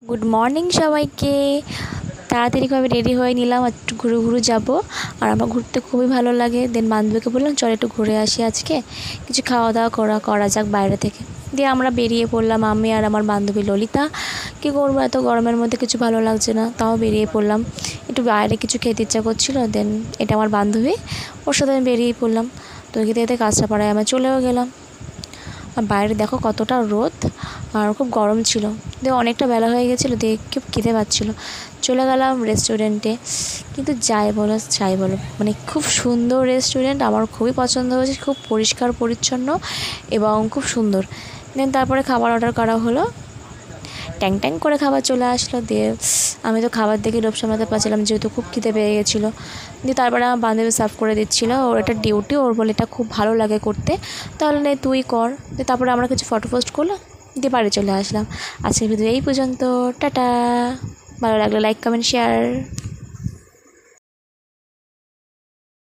Good morning সবাইকে। তাড়াতাড়ি করে রেডি হয়ে নিলাম, একটু ঘুরু যাবো। আর আমার ঘুরতে খুবই ভালো লাগে। দেন বান্ধবীকে বললাম চল একটু ঘুরে আসি, আজকে কিছু খাওয়া দাওয়া করা যাক বাইরে থেকে। দিয়ে আমরা বেরিয়ে পড়লাম, আমি আর আমার বান্ধবী ললিতা। কী করবো, এত গরমের মধ্যে কিছু ভালো লাগছে না, তাও বেরিয়ে পড়লাম। একটু বাইরে কিছু খেতে ইচ্ছা করছিলো। দেন এটা আমার বান্ধবী, ওর সাথে আমি বেরিয়ে পড়লাম। তো খেতে খেতে কাঁচরাপাড়ায় আমরা চলেও গেলাম। আর বাইরে দেখো কতটা রোদ, আর খুব গরম ছিল। দিয়ে অনেকটা বেলা হয়ে গেছিলো, দিয়ে খুব খিদে পাচ্ছিলো। চলে গেলাম রেস্টুরেন্টে। কিন্তু যাই বলো মানে খুব সুন্দর রেস্টুরেন্ট, আমার খুবই পছন্দ হয়েছে। খুব পরিষ্কার পরিচ্ছন্ন এবং খুব সুন্দর। দেন তারপরে খাবার অর্ডার করা হলো, ট্যাং ট্যাং করে খাবার চলে আসলো। দিয়ে আমি তো খাবার দেখে লোভ সামলাতে পারছিলাম, যেহেতু খুব খিদে পেয়ে গেছিলো। দিয়ে তারপরে আমার বান্ধবী সার্ভ করে দিচ্ছিলো, ওর এটা ডিউটি, ওর বলে এটা খুব ভালো লাগে করতে, তাহলে নে তুই কর। দিয়ে তারপরে আমরা কিছু ফটো পোস্ট করলাম, দিয়ে বাড়ি চলে আসলাম। আজকের ভিডিও এই পর্যন্ত, টাটা। ভালো লাগলে লাইক কমেন্ট শেয়ার।